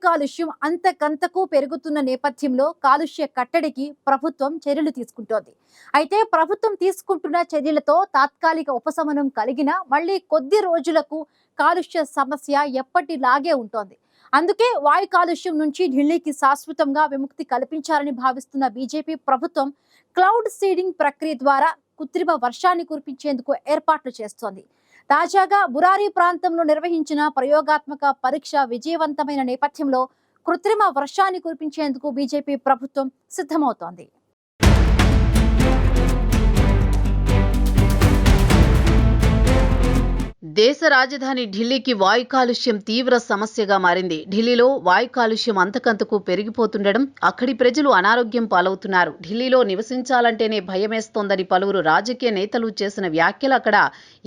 కాలుష్యం అంతకంతకు పెరుగుతున్న నేపథ్యంలో కాలుష్య కట్టడికి ప్రభుత్వం చర్యలు తీసుకుంటోంది. అయితే ప్రభుత్వం తీసుకుంటున్న చర్యలతో తాత్కాలిక ఉపశమనం కలిగినా మళ్ళీ కొద్ది రోజులకు కాలుష్య సమస్య ఎప్పటిలాగే ఉంటోంది. అందుకే వాయు కాలుష్యం నుంచి ఢిల్లీకి శాశ్వతంగా విముక్తి కల్పించాలని భావిస్తున్న బీజేపీ ప్రభుత్వం క్లౌడ్ సీడింగ్ ప్రక్రియ ద్వారా కృత్రిమ వర్షాన్ని కురిపించేందుకు ఏర్పాట్లు చేస్తోంది. తాజాగా బురారి ప్రాంతంలో నిర్వహించిన ప్రయోగాత్మక పరీక్ష విజయవంతమైన నేపథ్యంలో కృత్రిమ వర్షాన్ని కురిపించేందుకు బీజేపీ ప్రభుత్వం సిద్ధమవుతోంది. దేశ రాజధాని ఢిల్లీకి వాయు కాలుష్యం తీవ్ర సమస్యగా మారింది. ఢిల్లీలో వాయు కాలుష్యం అంతకంతకు పెరిగిపోతుండడం అక్కడి ప్రజలు అనారోగ్యం పాలవుతున్నారు. ఢిల్లీలో నివసించాలంటేనే భయమేస్తోందని పలువురు రాజకీయ నేతలు చేసిన వ్యాఖ్యలు అక్కడ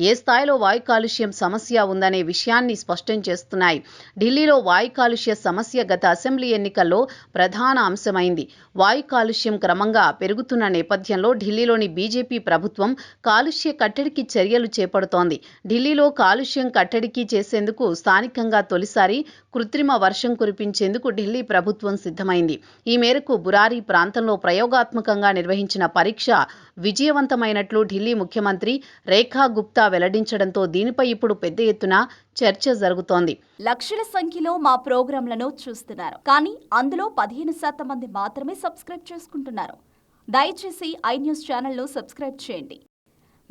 ఏ స్థాయిలో వాయు కాలుష్యం సమస్య ఉందనే విషయాన్ని స్పష్టం చేస్తున్నాయి. ఢిల్లీలో వాయు కాలుష్య సమస్య గత అసెంబ్లీ ఎన్నికల్లో ప్రధాన అంశమైంది. వాయు కాలుష్యం క్రమంగా పెరుగుతున్న నేపథ్యంలో ఢిల్లీలోని బీజేపీ ప్రభుత్వం కాలుష్య కట్టడికి చర్యలు చేపడుతోంది. ఢిల్లీలో కాలుష్యం కట్టడికి చేసేందుకు స్థానికంగా తొలిసారి కృత్రిమ వర్షం కురిపించేందుకు ఢిల్లీ ప్రభుత్వం సిద్ధమైంది. ఈ మేరకు బురారి ప్రాంతంలో ప్రయోగాత్మకంగా నిర్వహించిన పరీక్ష విజయవంతమైనట్లు ఢిల్లీ ముఖ్యమంత్రి రేఖా గుప్తా వెల్లడించడంతో దీనిపై ఇప్పుడు పెద్ద ఎత్తున చర్చ జరుగుతోంది. లక్షల సంఖ్యలో మా ప్రోగ్రాంలను చూస్తున్నారు, కానీ అందులో 15% మంది మాత్రమే సబ్స్క్రైబ్ చేసుకుంటున్నారు. దయచేసి iNews ఛానల్ను సబ్స్క్రైబ్ చేయండి.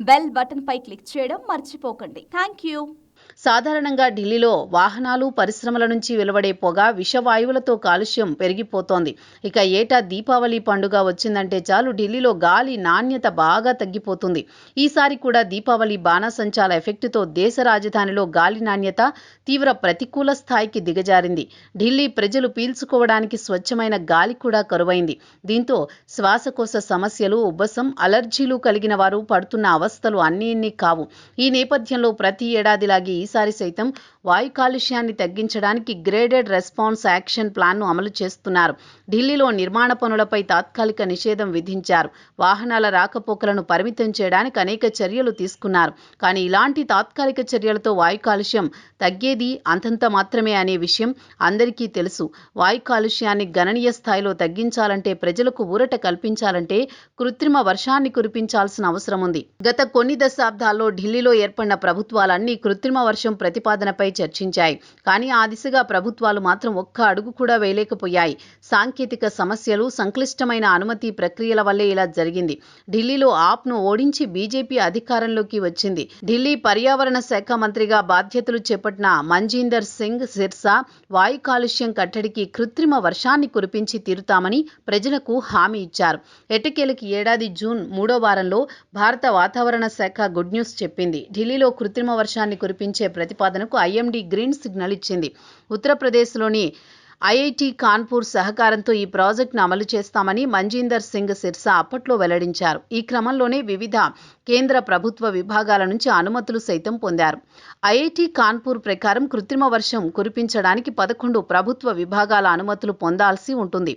బెల్ బటన్ పై క్లిక్ చేయడం మర్చిపోకండి. Thank you. సాధారణంగా ఢిల్లీలో వాహనాలు, పరిశ్రమల నుంచి వెలువడే పొగ, విషవాయువులతో కాలుష్యం పెరిగిపోతోంది. ఇక ఏటా దీపావళి పండుగ వచ్చిందంటే చాలు ఢిల్లీలో గాలి నాణ్యత బాగా తగ్గిపోతుంది. ఈసారి కూడా దీపావళి బాణాసంచాల ఎఫెక్టుతో దేశ రాజధానిలో గాలి నాణ్యత తీవ్ర ప్రతికూల స్థాయికి దిగజారింది. ఢిల్లీ ప్రజలు పీల్చుకోవడానికి స్వచ్ఛమైన గాలి కూడా కరువైంది. దీంతో శ్వాసకోశ సమస్యలు, ఉబ్బసం, అలర్జీలు కలిగిన వారు పడుతున్న అవస్థలు అన్నీ కావు. ఈ నేపథ్యంలో ప్రతి ఏడాదిలాగే ఈసారి సైతం వాయు కాలుష్యాన్ని తగ్గించడానికి గ్రేడెడ్ రెస్పాన్స్ యాక్షన్ ప్లాన్ను అమలు చేస్తున్నారు. ఢిల్లీలో నిర్మాణ పనులపై తాత్కాలిక నిషేధం విధించారు. వాహనాల రాకపోకలను పరిమితం చేయడానికి అనేక చర్యలు తీసుకున్నారు. కానీ ఇలాంటి తాత్కాలిక చర్యలతో వాయు కాలుష్యం తగ్గేది అంతంత మాత్రమే అనే విషయం అందరికీ తెలుసు. వాయు కాలుష్యాన్ని గణనీయ స్థాయిలో తగ్గించాలంటే, ప్రజలకు ఊరట కల్పించాలంటే కృత్రిమ వర్షాన్ని కురిపించాల్సిన అవసరం ఉంది. గత కొన్ని దశాబ్దాల్లో ఢిల్లీలో ఏర్పడిన ప్రభుత్వాలన్నీ కృత్రిమ వర్షం ప్రతిపాదనపై చర్చించాయి. కానీ ఆ దిశగా ప్రభుత్వాలు మాత్రం ఒక్క అడుగు కూడా వేయలేకపోయాయి. సాంకేతిక సమస్యలు, సంక్లిష్టమైన అనుమతి ప్రక్రియల వల్లే ఇలా జరిగింది. ఢిల్లీలో ఆప్ను ఓడించి బీజేపీ అధికారంలోకి వచ్చింది. ఢిల్లీ పర్యావరణ శాఖ మంత్రిగా బాధ్యతలు చేపట్టిన మంజీందర్ సింగ్ సిర్సా వాయు కాలుష్యం కట్టడికి కృత్రిమ వర్షాన్ని కురిపించి తీరుతామని ప్రజలకు హామీ ఇచ్చారు. ఎట్టకేలకి ఏడాది జూన్ 3వ వారంలో భారత వాతావరణ శాఖ గుడ్ న్యూస్ చెప్పింది. ఢిల్లీలో కృత్రిమ వర్షాన్ని కురిపించే ప్రతిపాదనకు ఐఎండీ గ్రీన్ సిగ్నల్ ఇచ్చింది. ఉత్తరప్రదేశ్లోని ఐఐటి కాన్పూర్ సహకారంతో ఈ ప్రాజెక్టును అమలు చేస్తామని మంజీందర్ సింగ్ సిర్సా అప్పట్లో వెల్లడించారు. ఈ క్రమంలోనే వివిధ కేంద్ర ప్రభుత్వ విభాగాల నుంచి అనుమతులు సైతం పొందారు. ఐఐటి కాన్పూర్ ప్రకారం కృత్రిమ వర్షం కురిపించడానికి 11 ప్రభుత్వ విభాగాల అనుమతులు పొందాల్సి ఉంటుంది.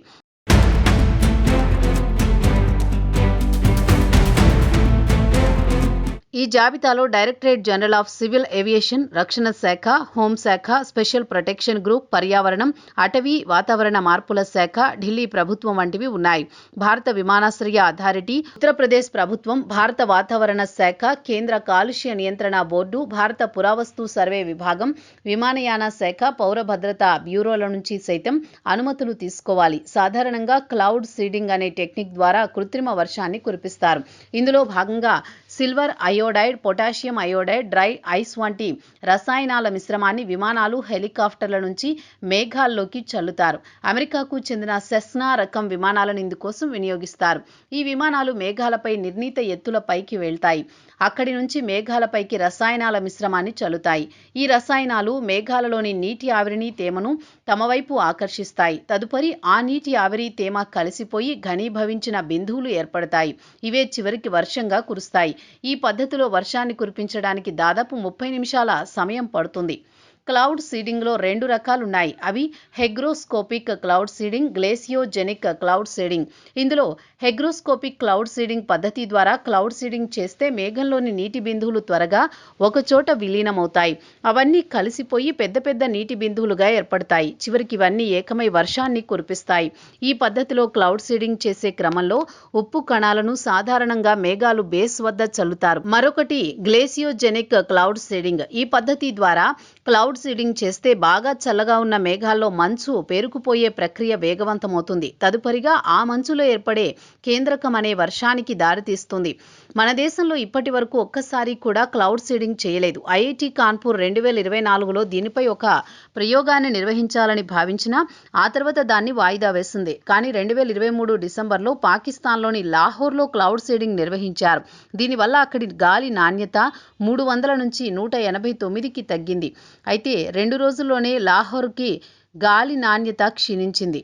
ఈ జాబితాలో directorate general of civil aviation, రక్షణ శాఖ, హోంశాఖ, స్పెషల్ ప్రొటెక్షన్ గ్రూప్, పర్యావరణం, అటవీ, వాతావరణ మార్పుల శాఖ, ఢిల్లీ ప్రభుత్వం వంటివి ఉన్నాయి. భారత విమానాశ్రయ అథారిటీ, ఉత్తరప్రదేశ్ ప్రభుత్వం, భారత వాతావరణ శాఖ, కేంద్ర కాలుష్య నియంత్రణ బోర్డు, భారత పురావస్తు సర్వే విభాగం, విమానయాన శాఖ, పౌర భద్రతా బ్యూరోల నుంచి సైతం అనుమతులు తీసుకోవాలి. సాధారణంగా క్లౌడ్ సీడింగ్ అనే టెక్నిక్ ద్వారా కృత్రిమ వర్షాన్ని కురిపిస్తారు. ఇందులో భాగంగా silver iodide, potassium iodide, dry ice వంటి రసాయనాల మిశ్రమాన్ని విమానాలు, హెలికాప్టర్ల నుంచి మేఘాల్లోకి చల్లుతారు. అమెరికాకు చెందిన సెస్నా రకం విమానాలను ఇందుకోసం వినియోగిస్తారు. ఈ విమానాలు మేఘాలపై నిర్ణీత ఎత్తుల పైకి వెళ్తాయి. అక్కడి నుంచి మేఘాలపైకి రసాయనాల మిశ్రమాన్ని చల్లుతాయి. ఈ రసాయనాలు మేఘాలలోని నీటి ఆవిరిని, తేమను తమ వైపు ఆకర్షిస్తాయి. తదుపరి ఆ నీటి ఆవిరి, తేమ కలిసిపోయి ఘనీభవించిన బిందువులు ఏర్పడతాయి. ఇవే చివరికి వర్షంగా కురుస్తాయి. ఈ పద్ధతిలో వర్షాన్ని కురిపించడానికి దాదాపు 30 నిమిషాల సమయం పడుతుంది. క్లౌడ్ సీడింగ్లో 2 రకాలున్నాయి. అవి హెగ్రోస్కోపిక్ క్లౌడ్ సీడింగ్, గ్లేసియోజెనిక్ క్లౌడ్ సీడింగ్. ఇందులో హెగ్రోస్కోపిక్ క్లౌడ్ సీడింగ్ పద్ధతి ద్వారా క్లౌడ్ సీడింగ్ చేస్తే మేఘంలోని నీటి బిందువులు త్వరగా ఒకచోట విలీనమవుతాయి. అవన్నీ కలిసిపోయి పెద్ద పెద్ద నీటి బిందువులుగా ఏర్పడతాయి. చివరికి ఇవన్నీ ఏకమై వర్షాన్ని కురిపిస్తాయి. ఈ పద్ధతిలో క్లౌడ్ సీడింగ్ చేసే క్రమంలో ఉప్పు కణాలను సాధారణంగా మేఘాలు బేస్ వద్ద చల్లుతారు. మరొకటి గ్లేసియోజెనిక్ క్లౌడ్ సీడింగ్. ఈ పద్ధతి ద్వారా క్లౌడ్ సీడింగ్ చేస్తే బాగా చల్లగా ఉన్న మేఘాల్లో మంచు పేరుకుపోయే ప్రక్రియ వేగవంతమవుతుంది. తదుపరిగా ఆ మంచులో ఏర్పడే కేంద్రకం అనే వర్షానికి దారితీస్తుంది. మన దేశంలో ఇప్పటి వరకు ఒక్కసారి కూడా క్లౌడ్ సీడింగ్ చేయలేదు. ఐఐటి కాన్పూర్ 2024లో దీనిపై ఒక ప్రయోగాన్ని నిర్వహించాలని భావించినా ఆ తర్వాత దాన్ని వాయిదా వేసింది. కానీ 2023 డిసెంబర్లో పాకిస్తాన్లోని లాహోర్లో క్లౌడ్ సీడింగ్ నిర్వహించారు. దీనివల్ల అక్కడి గాలి నాణ్యత 300 నుంచి 189కి తగ్గింది. అయితే 2 రోజుల్లోనే లాహోర్కి గాలి నాణ్యత క్షీణించింది.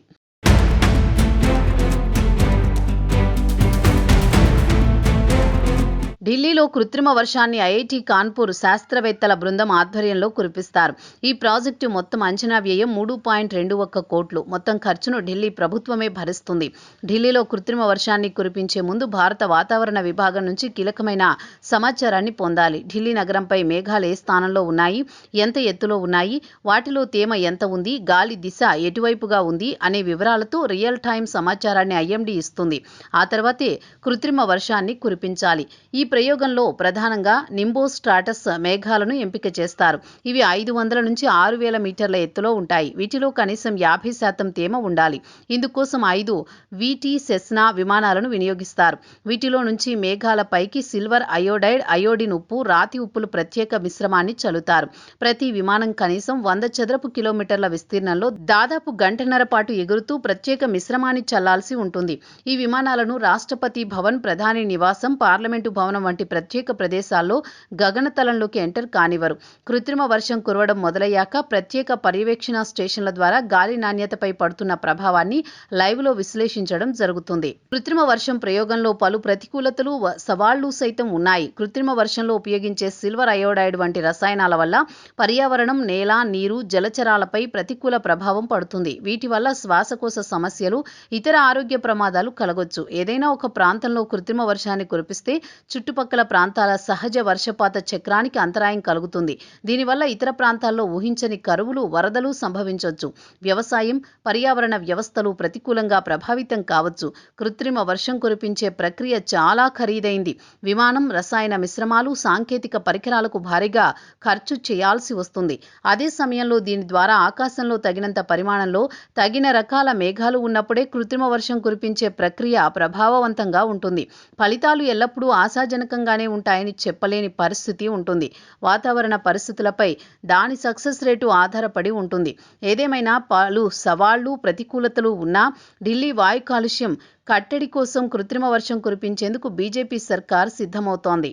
ఢిల్లీలో కృత్రిమ వర్షాన్ని ఐఐటి కాన్పూర్ శాస్త్రవేత్తల బృందం ఆధ్వర్యంలో కురిపిస్తారు. ఈ ప్రాజెక్టు మొత్తం అంచనా వ్యయం 3.21 కోట్లు. మొత్తం ఖర్చును ఢిల్లీ ప్రభుత్వమే భరిస్తుంది. ఢిల్లీలో కృత్రిమ వర్షాన్ని కురిపించే ముందు భారత వాతావరణ విభాగం నుంచి కీలకమైన సమాచారాన్ని పొందాలి. ఢిల్లీ నగరంపై మేఘాలు ఏ స్థానంలో ఉన్నాయి, ఎంత ఎత్తులో ఉన్నాయి, వాటిలో తేమ ఎంత ఉంది, గాలి దిశ ఎటువైపుగా ఉంది అనే వివరాలతో రియల్ టైం సమాచారాన్ని ఐఎండీ ఇస్తుంది. ఆ తర్వాతే కృత్రిమ వర్షాన్ని కురిపించాలి. ఈ ప్రయోగంలో ప్రధానంగా నింబోస్ట్రాటస్ మేఘాలను ఎంపిక చేస్తారు. ఇవి 500 నుంచి 6000 మీటర్ల ఎత్తులో ఉంటాయి. వీటిలో కనీసం 50% తేమ ఉండాలి. ఇందుకోసం 5 వీటీ సెస్నా విమానాలను వినియోగిస్తారు. వీటిలో నుంచి మేఘాల పైకి సిల్వర్ అయోడైడ్, అయోడిన్ ఉప్పు, రాతి ఉప్పులు ప్రత్యేక మిశ్రమాన్ని చల్లుతారు. ప్రతి విమానం కనీసం 100 చదరపు కిలోమీటర్ల విస్తీర్ణంలో దాదాపు గంటన్నర పాటు ఎగురుతూ ప్రత్యేక మిశ్రమాన్ని చల్లాల్సి ఉంటుంది. ఈ విమానాలను రాష్ట్రపతి భవన్, ప్రధాని నివాసం, పార్లమెంటు భవనం వంటి ప్రత్యేక ప్రదేశాల్లో గగనతలంలోకి ఎంటర్ కానివ్వరు. కృత్రిమ వర్షం కురవడం మొదలయ్యాక ప్రత్యేక పర్యవేక్షణ స్టేషన్ల ద్వారా గాలి నాణ్యతపై పడుతున్న ప్రభావాన్ని లైవ్లో విశ్లేషించడం జరుగుతుంది. కృత్రిమ వర్షం ప్రయోగంలో పలు ప్రతికూలతలు, సవాళ్లు సైతం ఉన్నాయి. కృత్రిమ వర్షంలో ఉపయోగించే సిల్వర్ అయోడైడ్ వంటి రసాయనాల వల్ల పర్యావరణం, నేల, నీరు, జలచరాలపై ప్రతికూల ప్రభావం పడుతుంది. వీటి వల్ల శ్వాసకోశ సమస్యలు, ఇతర ఆరోగ్య ప్రమాదాలు కలగొచ్చు. ఏదైనా ఒక ప్రాంతంలో కృత్రిమ వర్షాన్ని కురిపిస్తే చుట్టుపక్కల ప్రాంతాల సహజ వర్షపాత చక్రానికి అంతరాయం కలుగుతుంది. దీనివల్ల ఇతర ప్రాంతాల్లో ఊహించని కరువులు, వరదలు సంభవించవచ్చు. వ్యవసాయం, పర్యావరణ వ్యవస్థలు ప్రతికూలంగా ప్రభావితం కావచ్చు. కృత్రిమ వర్షం కురిపించే ప్రక్రియ చాలా ఖరీదైంది. విమానం, రసాయన మిశ్రమాలు, సాంకేతిక పరికరాలకు భారీగా ఖర్చు చేయాల్సి వస్తుంది. అదే సమయంలో దీని ద్వారా ఆకాశంలో తగినంత పరిమాణంలో తగిన రకాల మేఘాలు ఉన్నప్పుడే కృత్రిమ వర్షం కురిపించే ప్రక్రియ ప్రభావవంతంగా ఉంటుంది. ఫలితాలు ఎల్లప్పుడూ ఆశాజనకంగానే ఉంటాయని చెప్పలేని పరిస్థితి ఉంటుంది. వాతావరణ పరిస్థితులపై దాని సక్సెస్ రేటు ఆధారపడి ఉంటుంది. ఏదేమైనా పలు సవాళ్లు, ప్రతికూలతలు ఉన్నా ఢిల్లీ వాయు కాలుష్యం కట్టడి కోసం కృత్రిమ వర్షం కురిపించేందుకు బీజేపీ సర్కార్ సిద్ధమవుతోంది.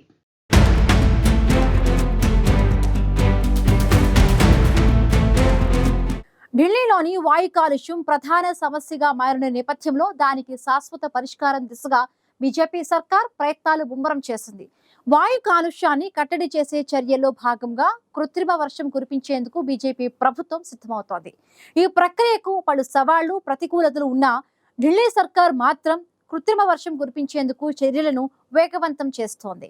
ఢిల్లీలోని వాయు కాలుష్యం ప్రధాన సమస్యగా మారిన నేపథ్యంలో దానికి శాశ్వత పరిష్కారం దిశగా బీజేపీ సర్కార్ ప్రయత్నాలు ముమ్మరం చేసింది. వాయు కాలుష్యాన్ని కట్టడి చేసే చర్యల్లో భాగంగా కృత్రిమ వర్షం కురిపించేందుకు బీజేపీ ప్రభుత్వం సిద్ధమవుతోంది. ఈ ప్రక్రియకు పలు సవాళ్లు, ప్రతికూలతలు ఉన్నా ఢిల్లీ సర్కార్ మాత్రం కృత్రిమ వర్షం కురిపించేందుకు చర్యలను వేగవంతం చేస్తోంది.